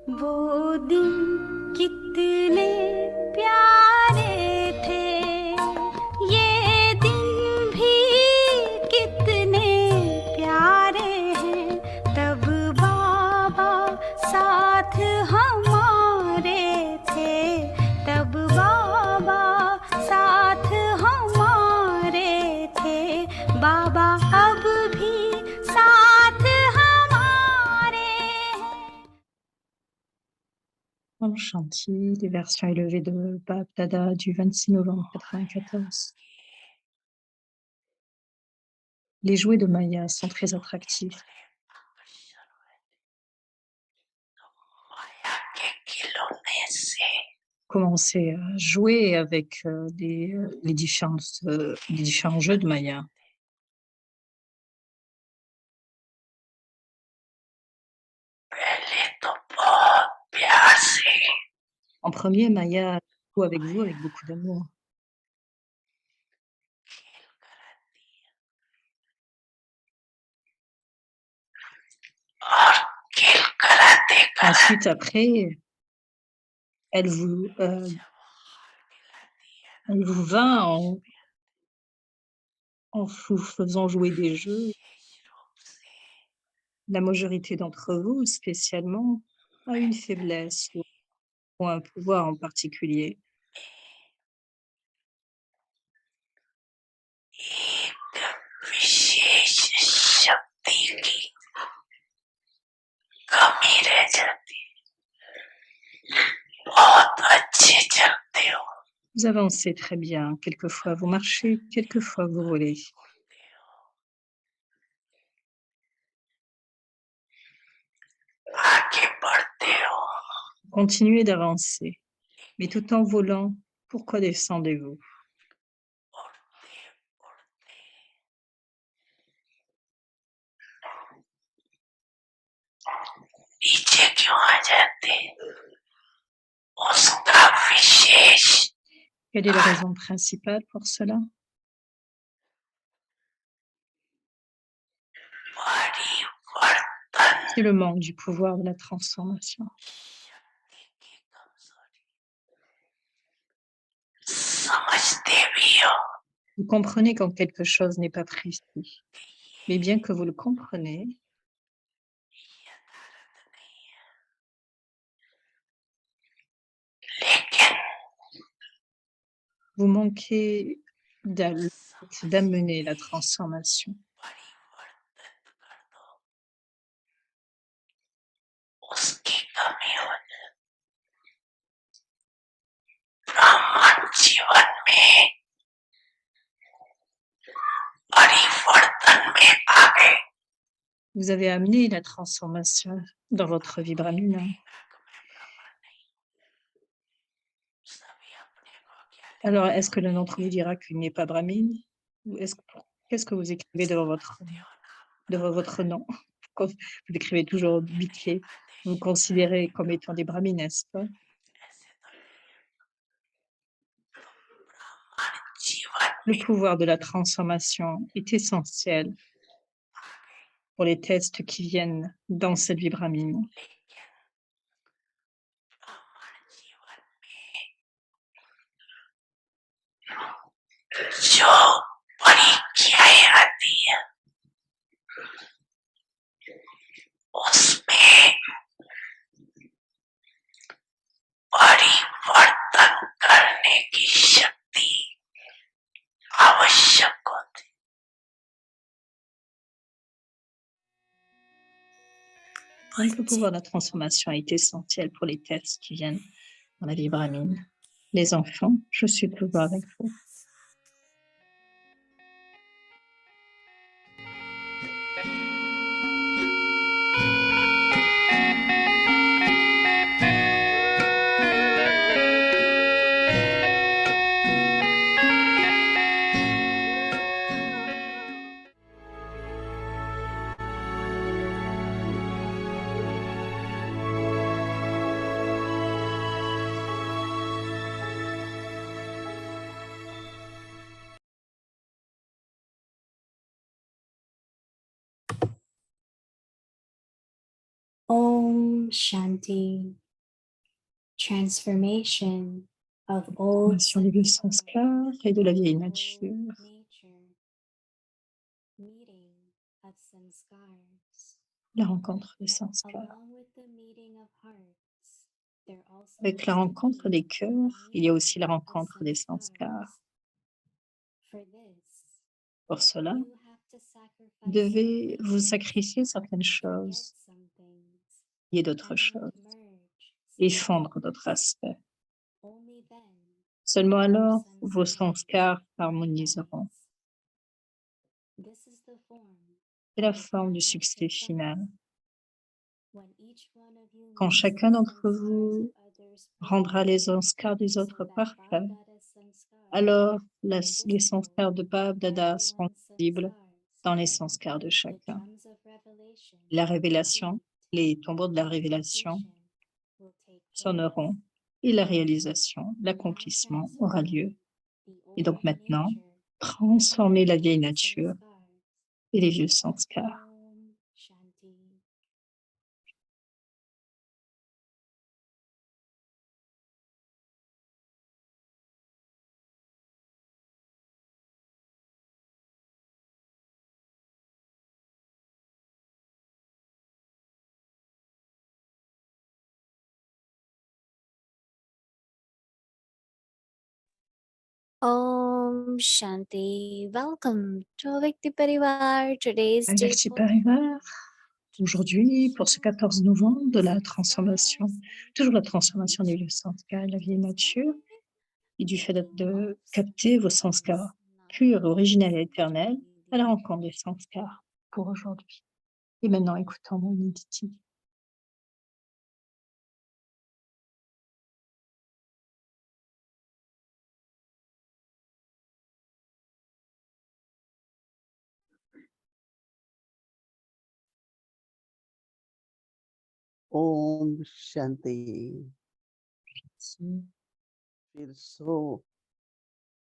वो दिन कितने प्यारे थे, ये दिन भी कितने प्यारे हैं। तब बाबा साथ हमारे थे, तब बाबा साथ हमारे थे। बाबा अब भी साथ हमारे हैं। Dans le chantier, les versions élevées de Bab Dada du 26 novembre 94. Les jouets de Maya sont très attractifs. Commencer à jouer avec les différents jeux de Maya. En premier, Maya joue avec vous avec beaucoup d'amour. Ensuite, après, elle vous vint en vous faisant jouer des jeux. La majorité d'entre vous, spécialement, a une faiblesse ou un pouvoir en particulier. Vous avancez très bien. Quelquefois, vous marchez, quelquefois, vous volez. Continuez d'avancer, mais tout en volant, pourquoi descendez-vous? Quelle est la raison principale pour cela? C'est le manque du pouvoir de la transformation. Vous comprenez quand quelque chose n'est pas précis, mais bien que vous le comprenez, vous manquez d'amener la transformation. Vous avez amené la transformation dans votre vie brahmine. Alors, est-ce que l'un d'entre vous dira qu'il n'est pas brahmine? Ou qu'est-ce que vous écrivez devant votre nom? Quand vous écrivez toujours BK, vous vous considérez comme étant des brahmines, n'est-ce pas? Le pouvoir de la transformation est essentiel pour les tests qui viennent dans cette vie brahmine. Le pouvoir de la transformation est essentiel pour les tests qui viennent dans la vie brahmine. Les enfants, je suis toujours avec vous. Om Shanti. Transformation of old Transformation des vieux sanskars et de la vieille nature. Meeting of sanskars. La rencontre des sanskars. Along with the meeting of hearts, there also Avec la has to rencontre be des a cœurs, il y a aussi la meeting of the rencontre des sanskars. For this, Pour cela, you have to sacrifice vous devez some vous things sacrifier certaines to get choses some things, et d'autres and choses, merge et some fondre things. d'autres aspects. Only then Seulement will your alors, vos sanskars sanskars harmoniseront. harmonize. This is the form C'est la of the forme du final succès success. final. When each one of you Quand makes chacun the d'entre sanskars vous of others rendra les perfect, sanskars des so autres that parfaits, Bhagavata's sanskars alors will les whisper sanskars de Bab Dada seront everyone's visibles sanskars. dans les sanskars de The chacun. drums of revelation La will révélation, beat, les tambours de la and révélation completion will take place. sonneront et la réalisation, l'accomplissement aura lieu. Et donc maintenant, transformez la vieille nature et les vieux sanskars. Om Shanti. Om Shanti. Welcome to Avakti Parivar. Today's day. Avakti Parivar, aujourd'hui, pour ce 14 novembre de la transformation, toujours la transformation des vieux sanskars et la vieille nature, et du fait de capter vos sanskars purs, originels et éternels à la rencontre des sanskars pour aujourd'hui. Et maintenant, écoutons mon Niditi. Om Shanti. Feels so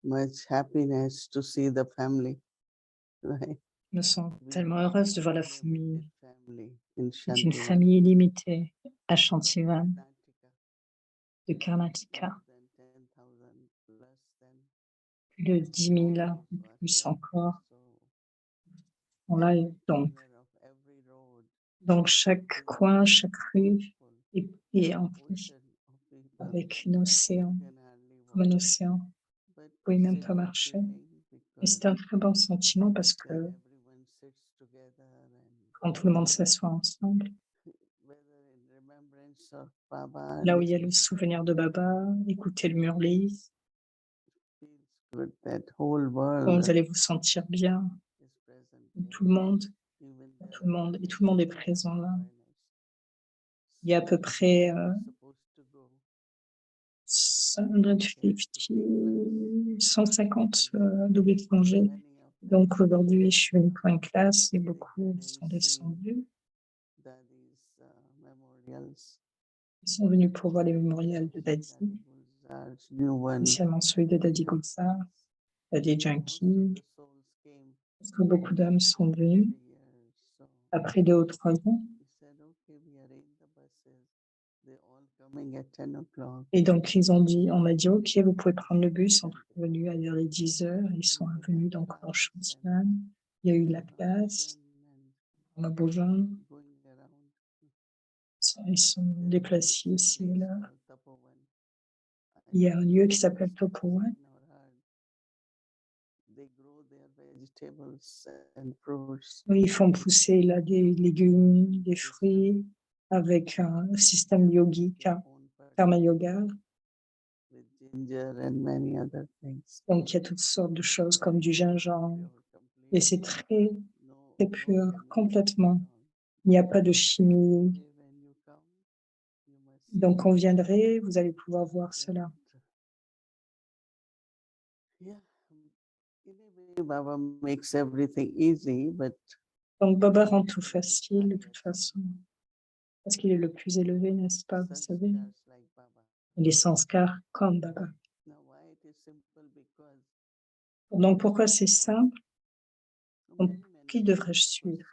much happiness to see the family, right? Je me sens tellement heureuse de voir la famille. In C'est une Shantivan, famille illimitée à Shantivan, de Karnataka. Plus de 10 000, plus encore, en live. Donc chaque coin, chaque rue est emplie avec un océan, comme un océan. Vous ne pouvez même pas marcher. Et c'est un très bon sentiment parce que quand tout le monde s'assoit ensemble, là où il y a le souvenir de Baba, écoutez le Murli, vous allez vous sentir bien. Tout le monde est présent là. Il y a à peu près 150 doubles étrangers. Donc aujourd'hui, je suis venue pour une classe et beaucoup sont descendus. Ils sont venus pour voir les mémorials de Dadi, initialement celui de Dadi Gulzar, Dadi Janki, parce que beaucoup d'âmes sont venus après 2 ou 3 ans. Et donc, on m'a dit, OK, vous pouvez prendre le bus. Ils sont venus vers les 10 heures. Ils sont venus donc dans Chantivan. Il y a eu la place, dans Beauvin. Ils sont déplacés ici et là. Il y a un lieu qui s'appelle Topowan. Oui, ils font pousser là des légumes, des fruits avec un système yogique, Karma Yoga. Donc, il y a toutes sortes de choses comme du gingembre. Et c'est très, très pur, complètement. Il n'y a pas de chimie. Donc, quand vous viendrez, vous allez pouvoir voir cela. Donc, Baba rend tout facile de toute façon. Parce qu'il est le plus élevé, n'est-ce pas, vous savez? Les sanskars comme Baba. Donc, pourquoi c'est simple? Qui devrais-je suivre?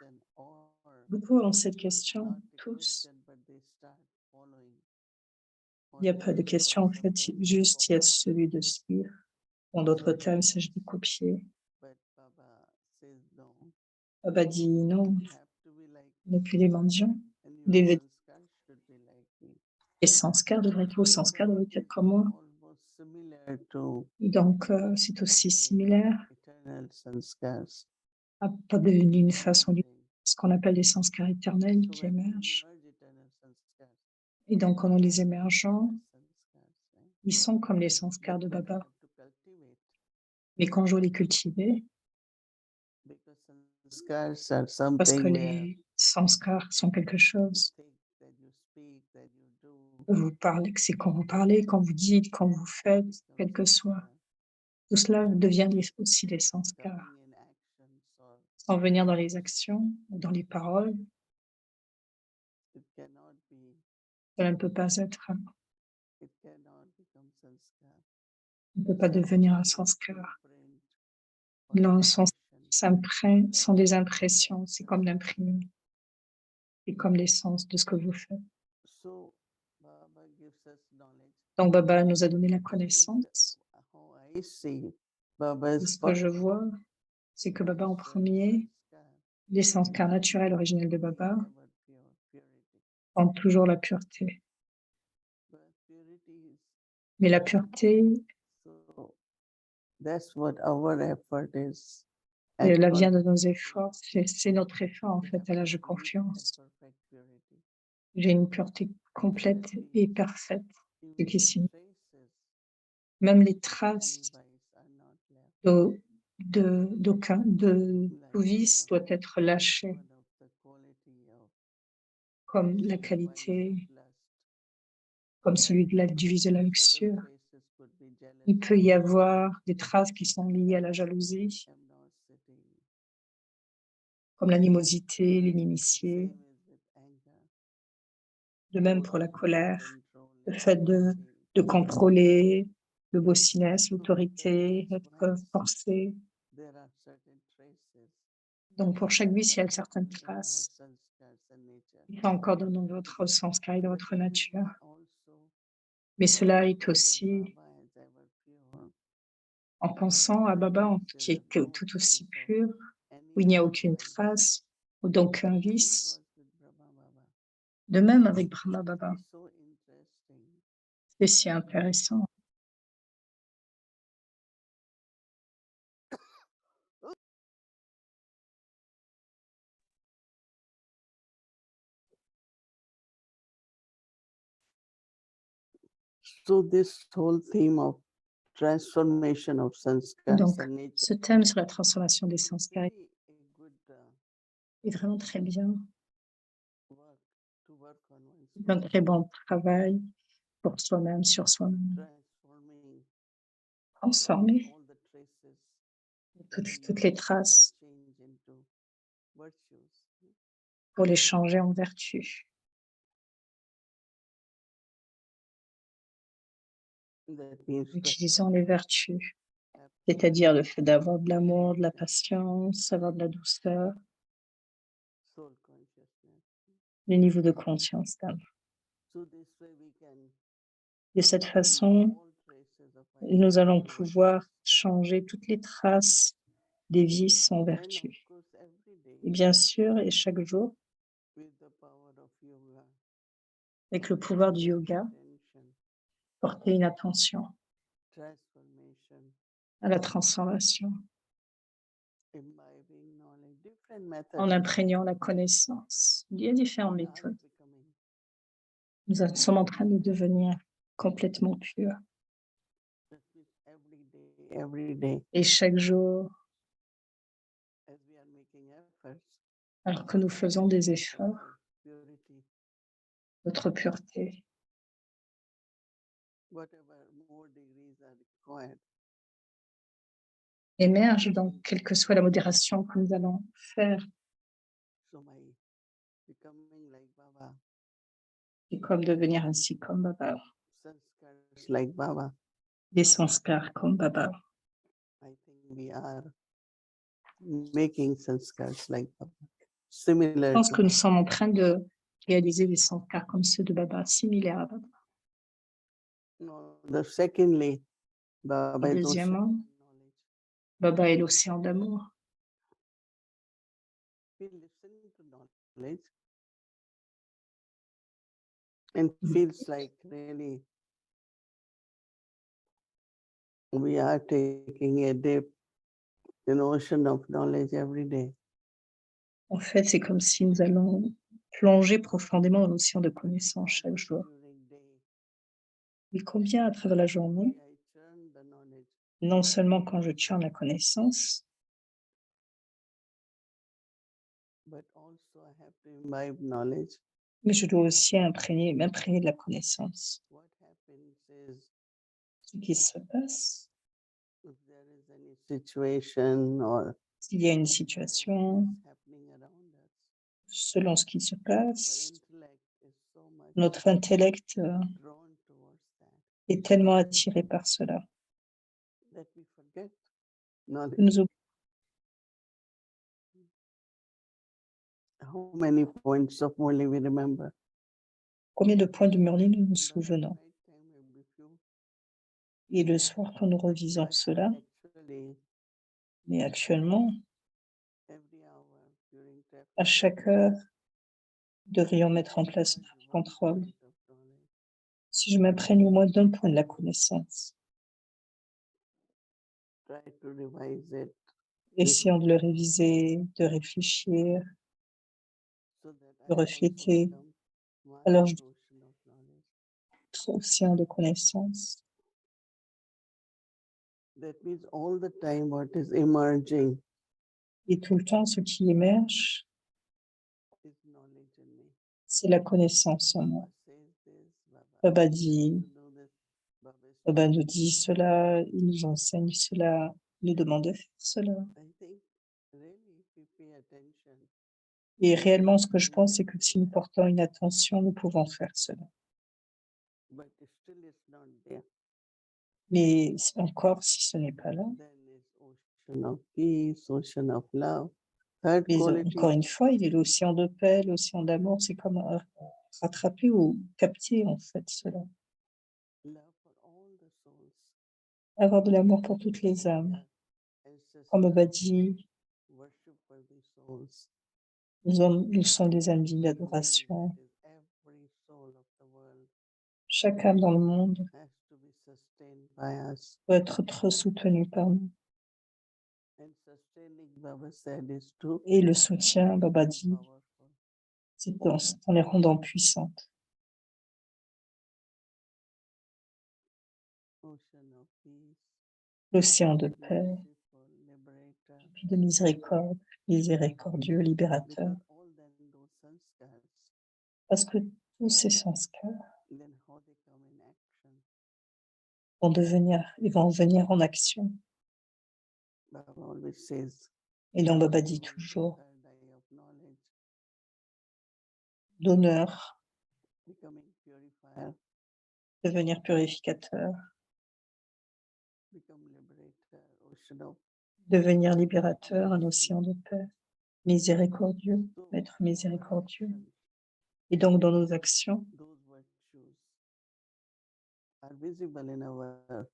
Beaucoup ont cette question, tous, Il n'y a pas de question, en fait, juste il y a celui de suivre. En d'autres termes, il s'agit de copier. But Baba says no. Baba dit non, You have to be like on n'est me, plus des mendiants. and your Les sanskar should be like me. sanskars devraient être, vos sanskars devraient être comme moi. Almost similar to Donc, c'est aussi similaire, eternal sanskars. pas d'une façon, emerging. ce qu'on appelle des sanskars éternels So qui when we émergent. merge eternal sanskars, Et donc, quand nous les émergeons, sanskars, right? ils sont comme les sanskars de But when we Baba. have to cultivate, Mais quand je les cultiver, because sanskars are parce que something where les sanskars sont quelque chose, you think, that you speak, that you do, vous parlez, c'est quand vous parlez, quand vous dites, quand vous faites, quel que soit. Tout cela devient aussi des sanskars. coming in actions, or Sans venir dans les actions, ou dans les paroles, it cannot be, cela ne peut pas être, it cannot become sanskar. on ne peut pas devenir un sanskar. Imprint or Non, impression. sont des impressions, c'est comme l'imprimer. C'est comme l'essence de ce que vous faites. So Baba gives us knowledge. Donc, Baba nous a donné la At least connaissance. how I see Baba's Ce que je vois, c'est que Baba en premier, les sanskars naturels originels de Baba ont toujours la pureté. Mais la pureté, That's what our effort is. la vient de nos efforts. C'est notre effort, en fait, à l'âge de confiance. J'ai une pureté complète et parfaite, ce qui signifie même les traces d'aucun de tout vice doit être lâché, comme la qualité, comme celui du vice de la luxure. Il peut y avoir des traces qui sont liées à la jalousie, comme l'animosité, l'inimitié. De même pour la colère, le fait de contrôler, le bossiness, l'autorité, être forcé. Donc pour chaque vice, il y a certaines traces. Il est encore dans votre sanskar et dans votre nature. Mais cela est aussi en pensant à Baba qui est tout aussi pur, où il n'y a aucune trace, ou d'aucun vice. De même avec Brahma Baba. C'est si intéressant. So this whole theme of transformation of sanskars Donc, and nature ce thème sur la transformation des sanskars really a good est vraiment très bien. work to work on one's C'est un très bon travail pour soi-même, sur soi-même. transforming Transformer all the traces toutes les traces or change into virtues. pour les changer en vertu. That means Utilisant les vertus, c'est-à-dire le fait d'avoir de l'amour, de la patience, avoir de la douceur, soul consciousness. le niveau de conscience d'âme. So this way we can De cette change façon, all traces of nous allons virtue. pouvoir changer toutes les traces des vices en And vertu. of course every day Et bien sûr, et chaque jour, with the power of yoga, avec le pouvoir du yoga, attention, porter une attention transformation, à la transformation, imbibing knowledge, different methods. en imprégnant la connaissance. Il y a différentes We are méthodes. becoming Nous sommes en train de devenir complètement purs. that means every day, Et chaque jour, as we are making efforts, alors que nous faisons des efforts, purity, notre pureté, whatever more degrees are required, émerge, donc quelle que soit la modération que nous allons faire. so my becoming like Baba, C'est comme devenir ainsi comme Baba, sanskars like Baba, des sanskars comme Baba. I think we are making sanskars like Baba, similar Je pense to que nous sommes en train de réaliser des sanskars comme ceux de Baba, similaires à Baba. No, secondly, Baba is ocean Deuxièmement, knowledge. Baba est l'océan d'amour. We listen to knowledge and Mhm. feels like really we are taking a dip in ocean of knowledge every day. En fait, c'est comme si nous allons plonger profondément dans l'océan de connaissances chaque Often jour. during day, Et combien à travers la journée, I churn the knowledge, non seulement quand je tiens la connaissance, but also I have to imbibe knowledge. mais je dois aussi m'imprégner de la connaissance. What happens is Ce qui se passe, if there is any situation or s'il y a une whatever situation, is happening around us, selon ce qui se our passe, intellect is so much notre intellect drawn towards that est tellement attiré par cela that we forget que knowledge. nous oublions How many points of Murli we remember? combien de points de Merlin nous nous In the souvenons. night time, we review, Et le soir, quand nous revisons but cela, actually, mais actuellement, every hour during traffic à chaque heure, nous devrions mettre en jam, place immerse notre one contrôle. point of knowledge. Si je m'imprègne au moins d'un point de la connaissance, Try to revise it essayons de le réviser, de réfléchir, so that de I also refléter. become Alors, master je ocean of knowledge. suis océan de connaissances. That means all the time what is emerging Et tout le temps, ce qui émerge, is knowledge in me. c'est la connaissance en moi. Baba says this, Baba asks dit, me to do this, Baba is Baba nous teaching dit me. cela, il nous enseigne cela, il nous demande de faire cela. I think really if we pay attention, Et réellement, ce que je pense, c'est que si nous portons une attention, nous pouvons faire cela. but still it's not there. Mais encore, si ce n'est pas là, Then it's ocean of peace, ocean of love. Third mais quality, encore une fois, il est l'océan de paix, l'océan d'amour, c'est comme rattraper ou capter en fait cela. love for all the souls. Avoir de l'amour pour toutes les âmes. Comme Baba dit, Worship for these souls. nous sommes des âmes dignes d'adoration. Every soul of the world Chaque âme dans le monde has to be sustained by us. doit être trop soutenue par nous. And sustaining, Baba said, is to Et le soutien, Baba dit, powerful. c'est en les rendant puissantes. Ocean of peace, L'océan de paix, merciful, liberator. puis de miséricorde, miséricordieux, libérateur. Because all then those sanskars, Parce que tous ces sanskars then how they come in action. vont venir en action. Baba always says, Et donc Baba dit "Go into toujours, third eye of knowledge, d'honneur, becoming purifier, devenir purificateur, become liberator, ocean of devenir libérateur, un océan de paix, miséricordieux, so être in our miséricordieux. actions, Et donc dans nos actions, those virtues are visible in our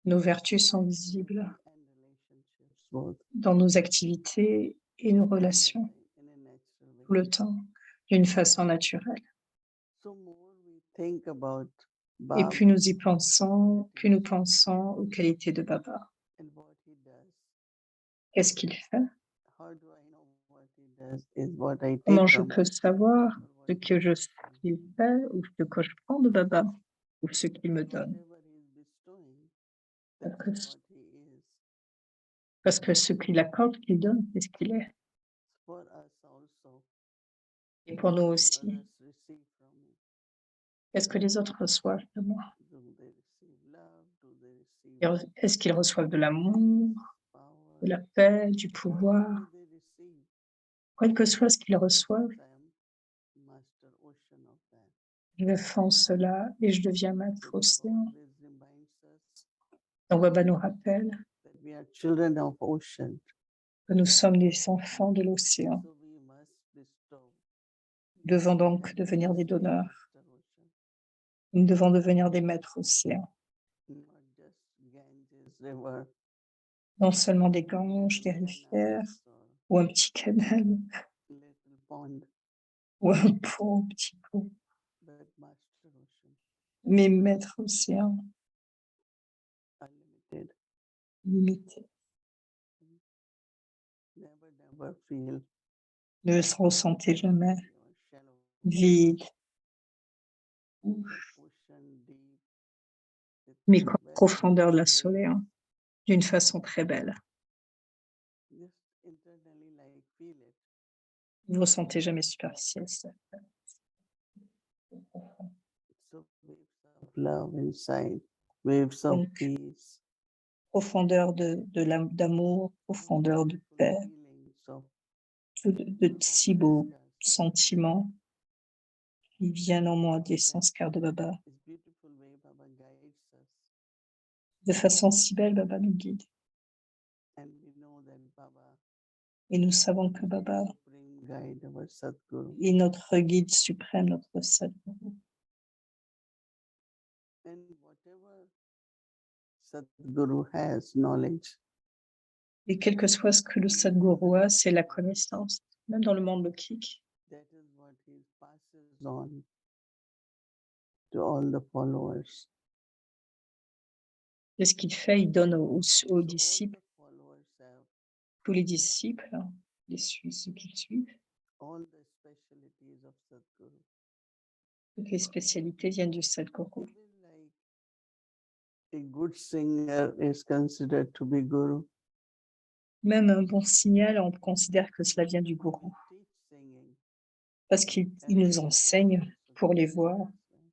nos vertus sont visibles and relationships both dans nos activités et nos relations in a natural tout way. le temps, d'une façon naturelle. So more we think about Et Baba plus nous y pensons, plus nous pensons aux qualités de Baba. and what he does, Qu'est-ce qu'il fait? how do I know what he does is what I Comment take je from peux savoir or what ce he que je gives sais to me. qu'il fait ou ce que je prends de Baba ou ce qu'il me donne? Whatever he is bestowing, Parce that que, is what he is. parce que ce qu'il accorde, qu'il donne, c'est ce qu'il est. For us also, Et pour nous what do aussi. others receive from me? Qu'est-ce que les autres reçoivent de moi? Do they receive love? Do they receive Est-ce qu'ils reçoivent de l'amour, power? de la paix, du Whatever pouvoir? they receive, Quel que soit ce qu'ils reçoivent, I am master ocean of that. je fais cela et je deviens maître So Baba océan. always reminds us Donc Baba nous rappelle that we are children of ocean. que nous sommes des enfants de l'océan. So we must bestow. Nous devons donc And we devenir des must be donneurs. master ocean. Nous devons devenir des maîtres océans, not just Ganges River, non seulement des Ganges, des little rivières, canals ou un petit canal, or little pond, ou un pont, un petit pont, but Master Ocean, mais maîtres océans unlimited. limités. Never feel Ne se ressentez jamais or shallow vide, ocean deep. It's mais comme very profondeur de la beautiful way. solaire, d'une façon très belle. Just internally like feel it. Vous ne ressentez jamais superficiel. So waves of love inside, waves of Donc, peace, profondeur d'amour, profondeur de beautiful paix, feelings of de si beaux sanskars. sentiments qui viennent en moi des sanskars de Baba. This beautiful way Baba guides us, De façon si belle, Baba nous guide. and we know that Baba Et nous savons que is our Baba supreme guide, our Sadguru. est notre guide suprême, notre Sadguru. And whatever Sadguru has knowledge, Et quel que soit ce que le Sadguru a, c'est la connaissance, même dans le monde lokique. that is what he passes on to all the followers. Et ce qu'il fait, il donne aux So all disciples, the followers have tous les disciples, ceux qui le suivent. all the specialties of Sadguru. Toutes les spécialités viennent du Sadguru. Even like a good singer is considered to be Guru. Même un bon signal, on considère que cela vient du He gourou, teach singing, parce qu'il and nous the enseigne voice also pour les gives voir, us, right?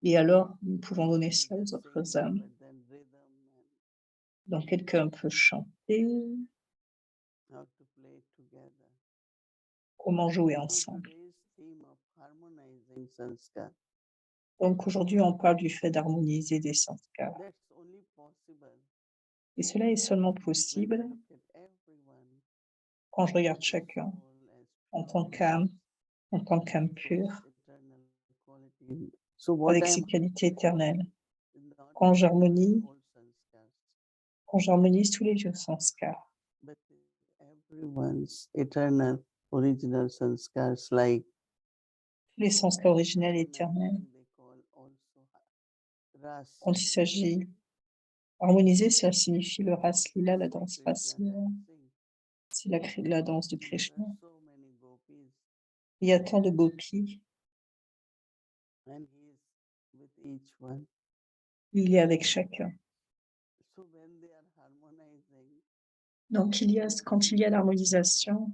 et alors nous pouvons donner Not cela aux just autres singing, âmes. but then rhythm and Donc quelqu'un peut chanter, how to play together. comment jouer So ensemble. today's theme of harmonizing sanskar, Donc aujourd'hui, on parle du fait d'harmoniser des sanskars. that's only possible Et cela est seulement when we possible look at everyone quand je regarde as a chacun soul, as en tant pure qu'âme, light, en tant qu'âme with pure, eternal quality. So what avec I'm ses qualités éternelles. not Quand only j'harmonie, old sanskars, quand j'harmonise tous les vieux sanskars, but everyone's eternal original sanskars like tous les sanskars originels et éternels. harmonizing, they call also ras. Quand il s'agit harmoniser, cela signifie le Ras Lila, la So danse Krishna Ras Lila. dancing. C'est la danse de There Krishna. are so many gopis, Il y a tant de gopis, and he is with each one. il est avec chacun. So when they are harmonizing, Donc quand il y a l'harmonisation,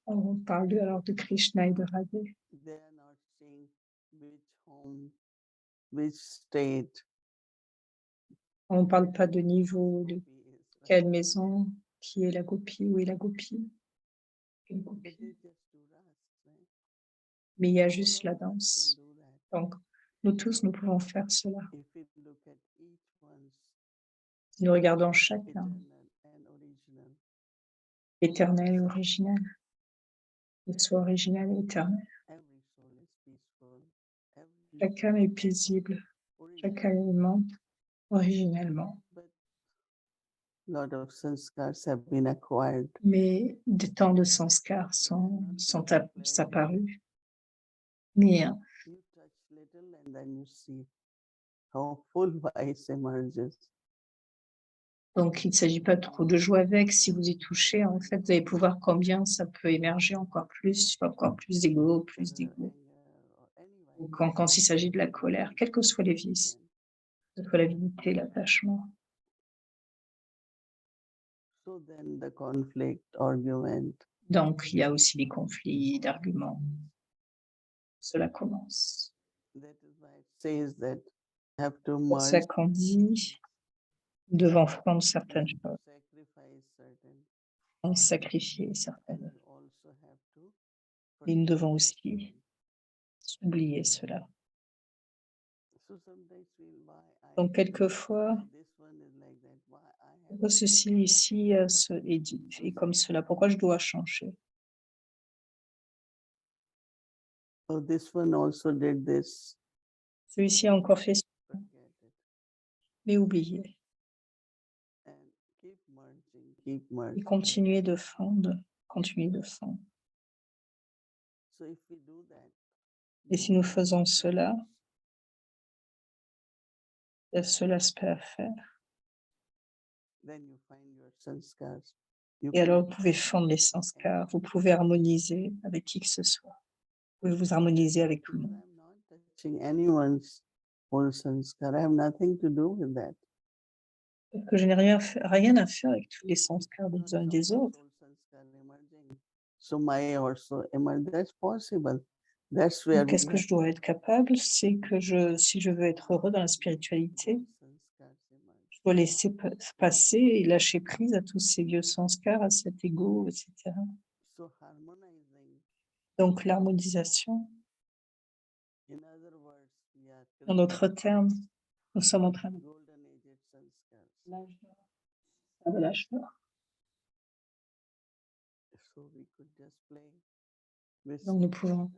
on parle alors de Krishna et de Radha. they are not saying which home, which state On ne parle pas de niveau, de gopi is, right? quelle maison, qui est la gopie, où est la gopie. Quelle But gopie. they just do ras, right? Mais il y a All juste of la us can danse. do that. Donc, nous tous, nous pouvons faire cela. If we look at each one's Nous regardons chacun, eternal and original, éternel et originel. Il soit originel et éternel. every soul is peaceful, every Chaque âme est paisible, chaque original. aliment originellement. But lot of sanskars have been acquired. Mais des temps de sanskars sont apparus. Mais You touch little and then you see how full vice emerges. donc, il ne s'agit pas trop de jouer avec. Si vous y touchez, en fait, vous allez pouvoir combien ça peut émerger encore plus d'ego, plus Anger, d'ego. or any Ou vice. quand il s'agit de la colère, quels que soient les vices, que ce soit l'avidité, l'attachement. So then the conflict, argument, Donc, il y a aussi des conflits d'arguments. Cela commence. that is why it says that have to C'est pour ça merge, qu'on dit, nous devons prendre certaines choses, sacrifice certain, on sacrifier and certaines. you also have to Et nous forgive devons certain. aussi oublier cela. So sometimes feel why I Donc, quelquefois, this one is like that, why I have pourquoi ceci ici est comme cela? Pourquoi je dois changer? oh this one also did this. Celui-ci a encore fait, forget it, mais oublié. and keep merging, Et continuer de fondre, continuer de fondre. So if we do that, Et si nous faisons cela, cela se peut faire. then you find your sanskars. You Et alors, can vous pouvez fondre les sanskars, vous pouvez harmoniser avec qui que ce soit. Vous pouvez vous harmoniser avec tout le because monde. I'm not touching anyone's whole sanskar. I have nothing to do with that. Parce que je n'ai rien à faire avec tous les sanskars Not des uns et des someone's autres. whole sanskar emerging. So my also emerge. That's possible. That's where Donc, qu'est-ce que je dois être capable? C'est que si je veux être heureux dans la spiritualité, je dois laisser passer et lâcher prise à tous ces vieux sanskars, à cet ego, etc. So harmonizing. Donc, l'harmonisation, In other words, we are en d'autres termes, nous sommes en train de golden aged sanskars. l'âge d'or. So we could just play with Donc, nous Krishna.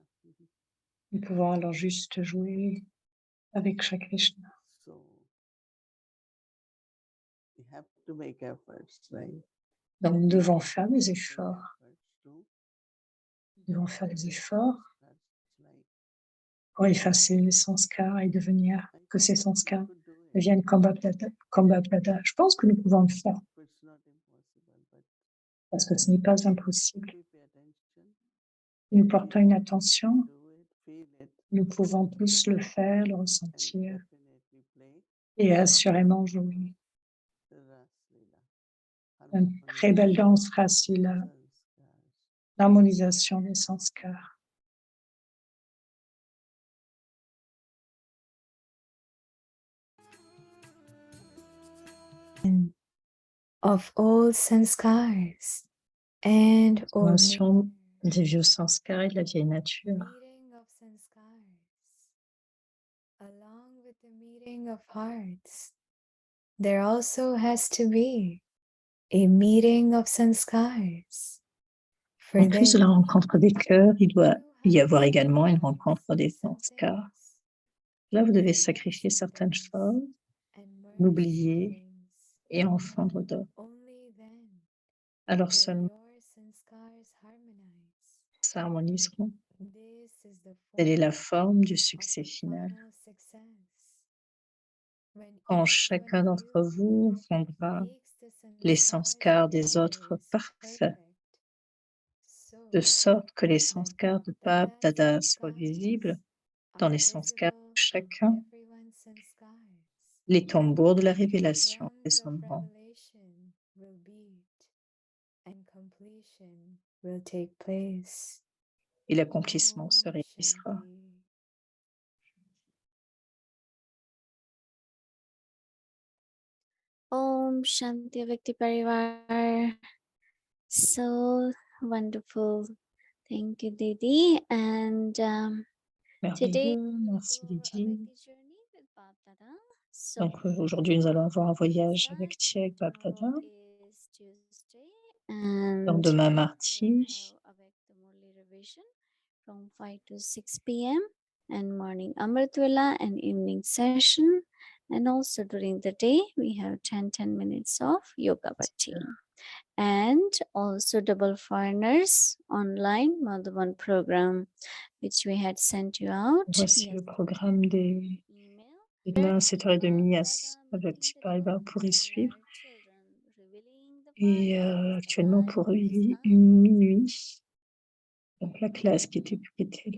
pouvons alors juste jouer avec chaque Krishna. So we have to make efforts, right? Donc, nous devons faire des efforts. Efforts to Nous devons faire des efforts that's like pour effacer les sanskars et devenir que ces sanskars could do it. deviennent comme Bapdada. Je pense que nous pouvons le faire It's not impossible, but parce que ce n'est pas impossible. we pay attention, Si nous portons une attention, do it, feel it, nous pouvons tous le faire, le and ressentir definitely play et assurément jouer. the Ras Leela. Une très belle danse Rasila, Sanskars. l'harmonisation des sanskars. Of all sanskars and all Transformation des vieux sanskars et de la vieille nature. meeting of sanskars, along with the meeting of hearts, there also has to be a meeting of sanskars. For En plus de la them rencontre des cœurs, il doit to y have avoir également une sacrificed rencontre des some sanskars. things Là, vous devez sacrifier certaines choses, and merge l'oublier things. et en fondre d'autres. Only then Alors will seulement your sanskars harmonize. s'harmoniseront. This is the Telle est la form forme du of succès the final. final success. When Quand each chacun one of d'entre you vous fondra makes the les sanskars sanskars des autres always parfaits, perfect, de so sorte que les that sanskars de Bapdada's Bapdada soient sanskars visibles dans are les sanskars visible de in chacun, everyone's sanskars. les tambours de la The révélation drums of résonneront revelation will beat and completion will take place. et l'accomplissement se Om réalisera. Shanti. Om Shanti Vikti Parivar. So wonderful. Thank you, Didi. And today Merveilleux, merci for a Lydie. Bhakti journey with Bapdada. So Donc aujourd'hui, nous allons avoir un voyage avec Tiek Bapdada. tomorrow is Tuesday, and Donc demain, we'll mardi, have a Bhakti Murli revision from 5 to 6 p.m. and morning Amritwala and evening session. And also during the day, we have 10 minutes of Yoga Bhakti. And also double foreigners online Madhuban program, which we had sent you out. voici le programme des Email. demain 7h30 avec Tipariva pour y suivre. Et actuellement pour minuit. Donc la classe qui était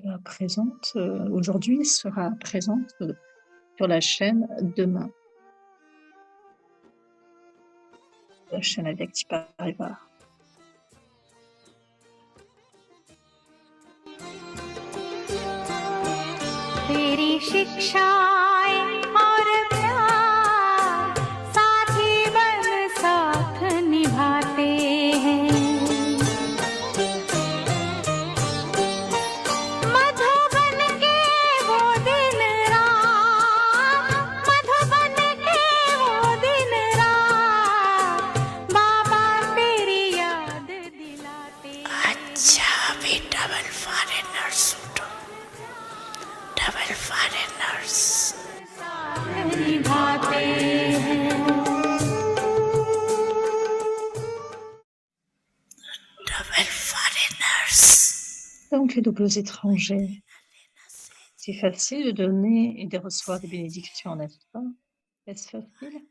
là présente aujourd'hui sera présente sur la chaîne demain. La chaîne avec Tipariva. तेरी शिक्षाएं और प्यार साथी बन साथ निभाते हैं। मधुबन के वो दिन रात, मधुबन के वो दिन रात, बाबा तेरी Donc, les aux étrangers, c'est facile de donner et de recevoir des bénédictions, n'est-ce pas? Est-ce facile?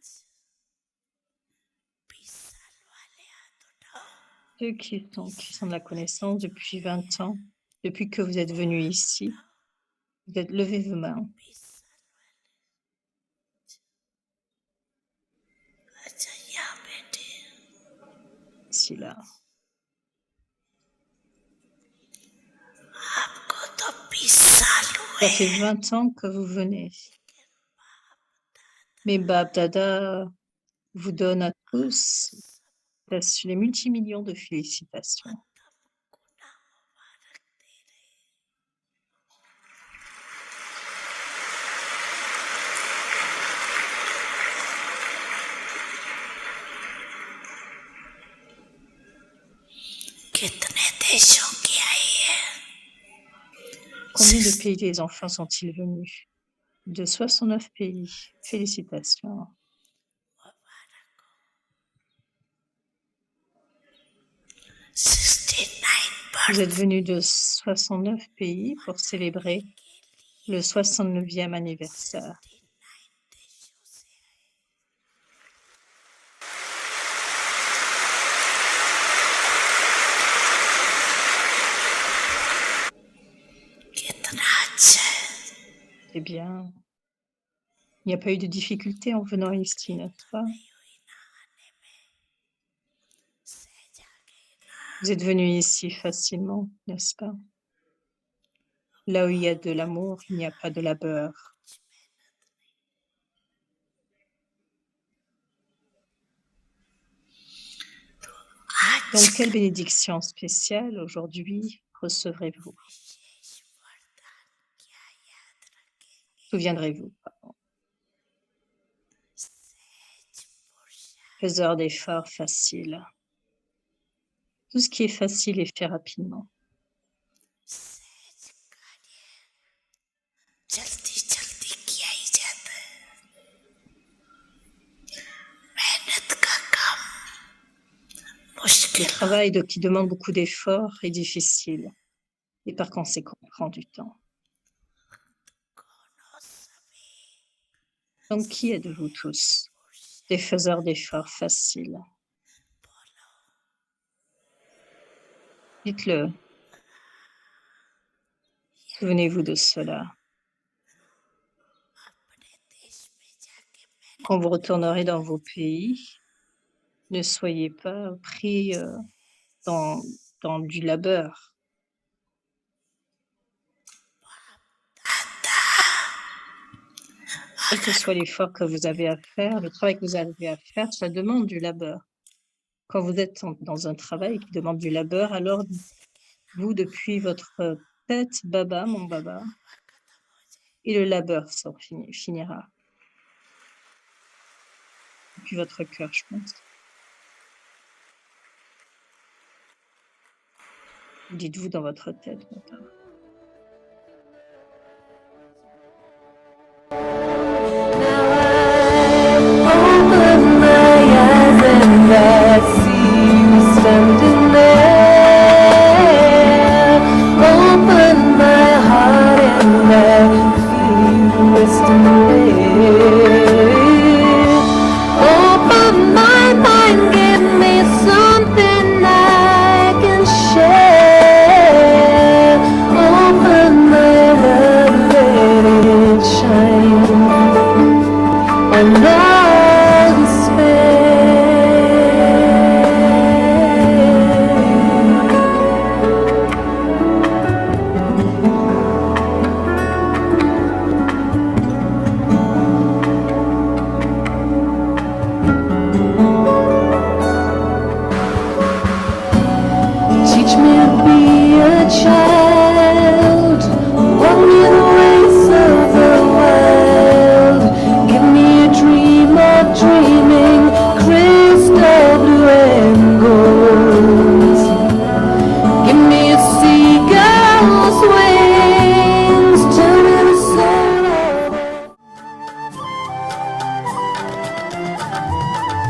Ceux qui sont de la connaissance depuis 20 ans, depuis que vous êtes venus ici, levez vos mains. Ici, là. Ça fait 20 ans que vous venez. Mais Bab Dada vous donne à tous les multimillions de félicitations. Combien de pays les enfants sont-ils venus? De 69 pays. Félicitations. Vous êtes venus de 69 pays pour célébrer le 69e anniversaire. C'est bien. Il n'y a pas eu de difficulté en venant ici, n'est-ce pas? Vous êtes venus ici facilement, n'est-ce pas? Là où il y a de l'amour, il n'y a pas de labeur. Donc, quelle bénédiction spéciale aujourd'hui recevrez-vous? Souviendrez-vous, pardon. Faiseur d'efforts faciles. Tout ce qui est facile est fait rapidement. Le travail qui demande beaucoup d'efforts est difficile et par conséquent prend du temps. Donc, qui êtes-vous tous? Des faiseurs d'efforts faciles. Dites-le. Souvenez-vous de cela. Quand vous retournerez dans vos pays, ne soyez pas pris dans du labeur. Quel que soit l'effort que vous avez à faire, le travail que vous avez à faire, ça demande du labeur. Quand vous êtes dans un travail qui demande du labeur, alors vous, depuis votre tête, Baba, mon Baba, et le labeur finira. Depuis votre cœur, je pense. Dites-vous dans votre tête, Baba.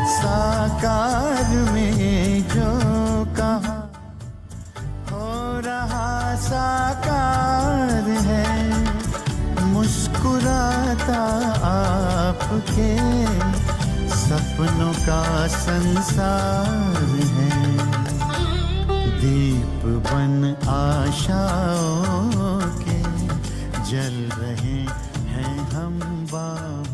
साकार में जो कहा हो रहा सा सपनों का संसार है, दीप बन आशाओं के जल रहे हैं हम बाबा।